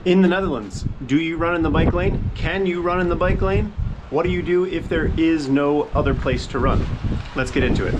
In the Netherlands, do you run in the bike lane? Can you run in the bike lane? What do you do if there is no other place to run? Let's get into it.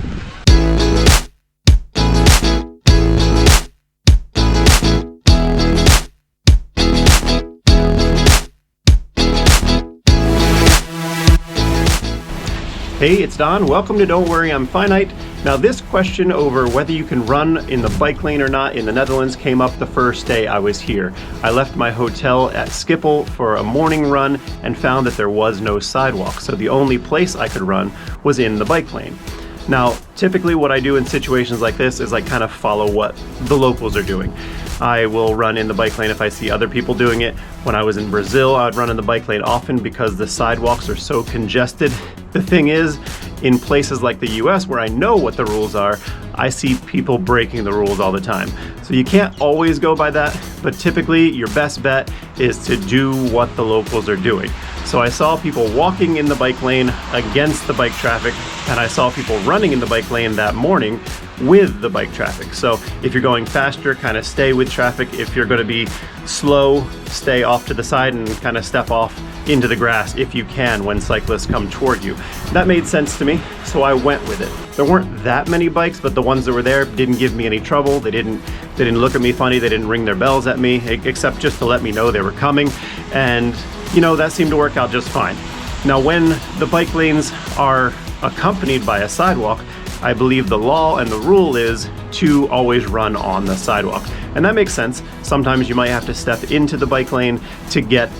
Hey, it's Don. Welcome to Don't Worry, I'm Finite. Now this question over whether you can run in the bike lane or not in the Netherlands came up the first day I was here. I left my hotel at Schiphol for a morning run and found that there was no sidewalk, so the only place I could run was in the bike lane. Now, typically what I do in situations like this is I kind of follow what the locals are doing. I will run in the bike lane if I see other people doing it. When I was in Brazil, I would run in the bike lane often because the sidewalks are so congested. The thing is, in places like the US where I know what the rules are, I see people breaking the rules all the time. So you can't always go by that, but typically your best bet is to do what the locals are doing. So I saw people walking in the bike lane against the bike traffic, and I saw people running in the bike lane that morning with the bike traffic. So if you're going faster, kind of stay with traffic. If you're going to be slow, stay off to the side and kind of step off into the grass if you can when cyclists come toward you. That made sense to me, so I went with it. There weren't that many bikes, but the ones that were there didn't give me any trouble. They didn't look at me funny. They didn't ring their bells at me, except just to let me know they were coming. And you know, that seemed to work out just fine. Now, when the bike lanes are accompanied by a sidewalk, I believe the law and the rule is to always run on the sidewalk. And that makes sense. Sometimes you might have to step into the bike lane to get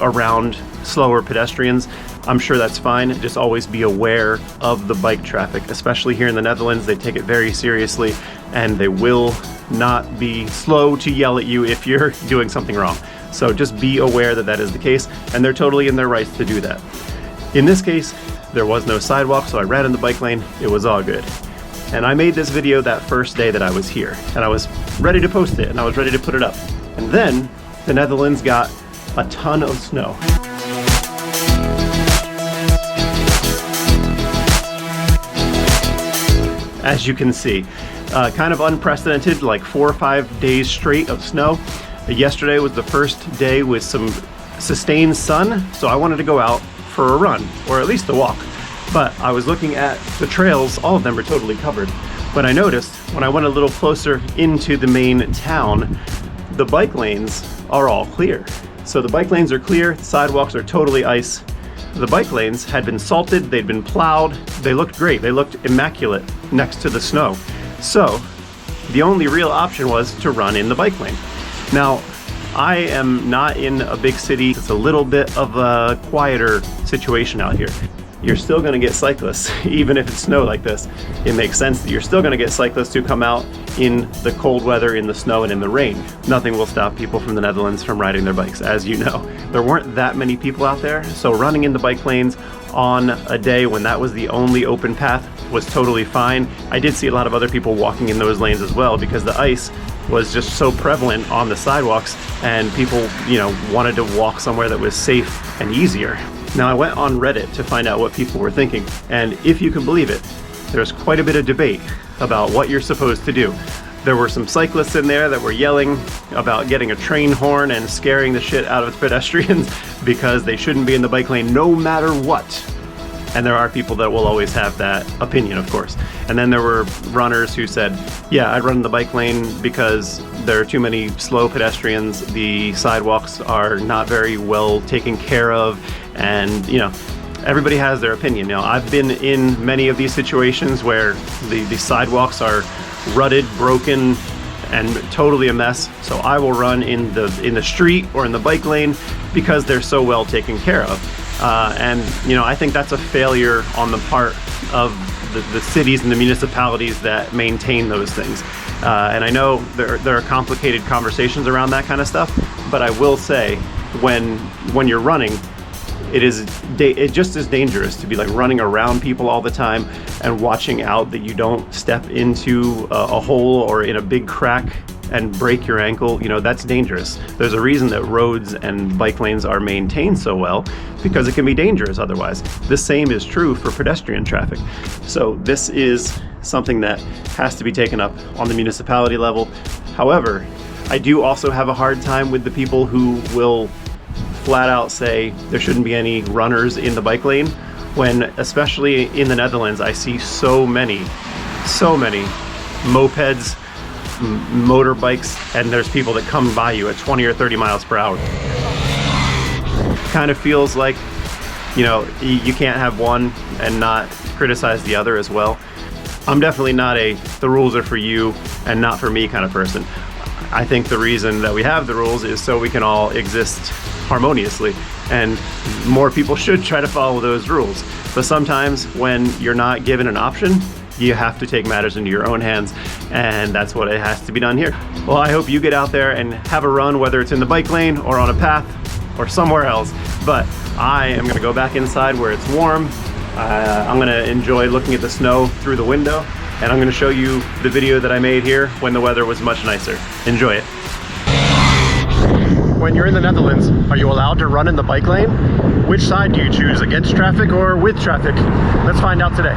around slower pedestrians. I'm sure that's fine. Just always be aware of the bike traffic, especially here in the Netherlands. They take it very seriously and they will not be slow to yell at you if you're doing something wrong. So just be aware that that is the case, and they're totally in their rights to do that. In this case, there was no sidewalk, so I ran in the bike lane. It was all good. And I made this video that first day that I was here, and I was ready to post it, and I was ready to put it up. And then the Netherlands got a ton of snow. As you can see, kind of unprecedented, like 4 or 5 days straight of snow. Yesterday was the first day with some sustained sun, so I wanted to go out for a run, or at least a walk. But I was looking at the trails, all of them are totally covered. But I noticed when I went a little closer into the main town, the bike lanes are all clear. So the bike lanes are clear, the sidewalks are totally ice. The bike lanes had been salted, they'd been plowed, they looked great, they looked immaculate next to the snow. So the only real option was to run in the bike lane. Now, I am not in a big city. It's a little bit of a quieter situation out here. You're still gonna get cyclists, even if it's snow like this. It makes sense that you're still gonna get cyclists who come out in the cold weather, in the snow, and in the rain. Nothing will stop people from the Netherlands from riding their bikes, as you know. There weren't that many people out there, so running in the bike lanes on a day when that was the only open path was totally fine. I did see a lot of other people walking in those lanes as well because the ice was just so prevalent on the sidewalks, and people, you know, wanted to walk somewhere that was safe and easier. Now, I went on Reddit to find out what people were thinking, and if you can believe it, there's quite a bit of debate about what you're supposed to do. There were some cyclists in there that were yelling about getting a train horn and scaring the shit out of pedestrians because they shouldn't be in the bike lane no matter what. And there are people that will always have that opinion, of course. And then there were runners who said, yeah, I'd run in the bike lane because there are too many slow pedestrians, the sidewalks are not very well taken care of, and you know, everybody has their opinion. Now, I've been in many of these situations where the sidewalks are rutted, broken, and totally a mess. So I will run in the street or in the bike lane because they're so well taken care of. And you know, I think that's a failure on the part of the cities and the municipalities that maintain those things. And I know there are complicated conversations around that kind of stuff, but I will say when you're running, it just is dangerous to be like running around people all the time and watching out that you don't step into a hole or in a big crack and break your ankle. You know, that's dangerous. There's a reason that roads and bike lanes are maintained so well, because it can be dangerous otherwise. The same is true for pedestrian traffic. So this is something that has to be taken up on the municipality level. However, I do also have a hard time with the people who will flat out say there shouldn't be any runners in the bike lane, when especially in the Netherlands I see so many mopeds, motorbikes, and there's people that come by you at 20 or 30 miles per hour. Kind of feels like, you know, you can't have one and not criticize the other as well. I'm definitely not a the rules are for you and not for me kind of person. I think the reason that we have the rules is so we can all exist harmoniously, and more people should try to follow those rules. But sometimes when you're not given an option, you have to take matters into your own hands, and that's what it has to be done here. Well, I hope you get out there and have a run, whether it's in the bike lane or on a path or somewhere else. But I am gonna go back inside where it's warm. I'm gonna enjoy looking at the snow through the window, and I'm gonna show you the video that I made here when the weather was much nicer. Enjoy it. When you're in the Netherlands, are you allowed to run in the bike lane? Which side do you choose, against traffic or with traffic? Let's find out today.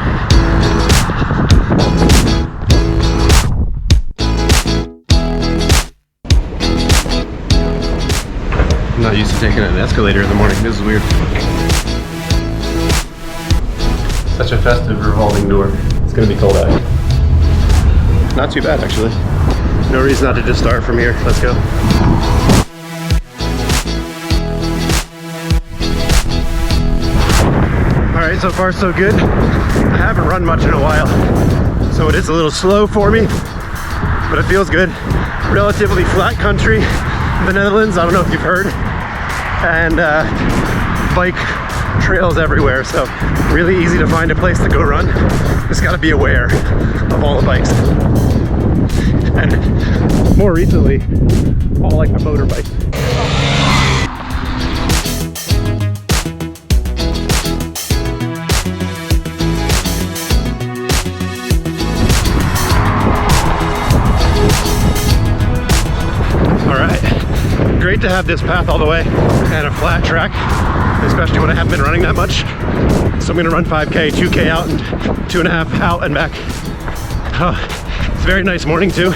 I'm not used to taking an escalator in the morning. This is weird. Such a festive revolving door. It's gonna be cold out. Not too bad, actually. No reason not to just start from here. Let's go. All right, so far so good. I haven't run much in a while, so it is a little slow for me, but it feels good. Relatively flat country in the Netherlands, I don't know if you've heard, and bike trails everywhere, so really easy to find a place to go run. Just gotta be aware of all the bikes. And more recently, all like the motorbikes. Great to have this path all the way and a flat track, especially when I haven't been running that much. So I'm gonna run 5K, 2K out and 2.5 out and back. Oh, it's a very nice morning too.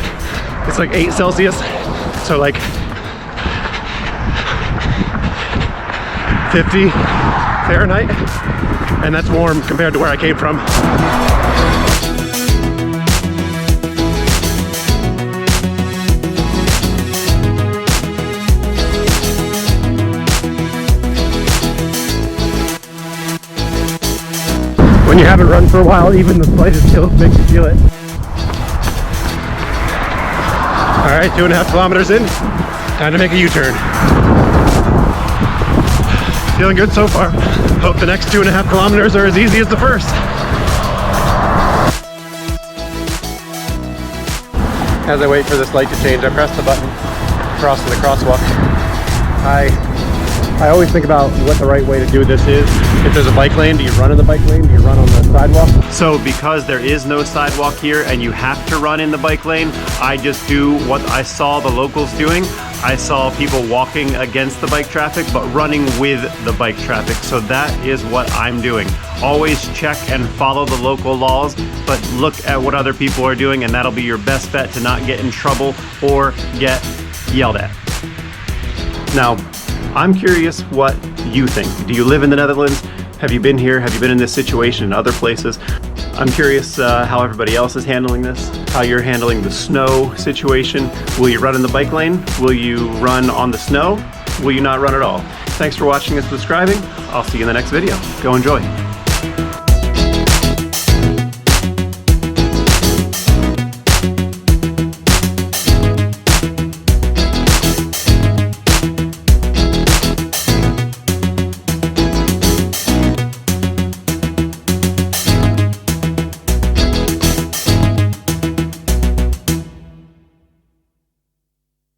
It's like 8 Celsius, so like 50 Fahrenheit, and that's warm compared to where I came from. When you haven't run for a while, even the slightest tilt makes you feel it. All right, 2.5 kilometers in, time to make a U-turn. Feeling good so far. Hope the next 2.5 kilometers are as easy as the first. As I wait for this light to change, I press the button, cross to the crosswalk. I always think about what the right way to do this is. If there's a bike lane, do you run in the bike lane? Do you run on the sidewalk? So because there is no sidewalk here and you have to run in the bike lane, I just do what I saw the locals doing. I saw people walking against the bike traffic, but running with the bike traffic. So that is what I'm doing. Always check and follow the local laws, but look at what other people are doing, and that'll be your best bet to not get in trouble or get yelled at. Now, I'm curious what you think. Do you live in the Netherlands? Have you been here? Have you been in this situation in other places? I'm curious how everybody else is handling this, how you're handling the snow situation. Will you run in the bike lane? Will you run on the snow? Will you not run at all? Thanks for watching and subscribing. I'll see you in the next video. Go enjoy.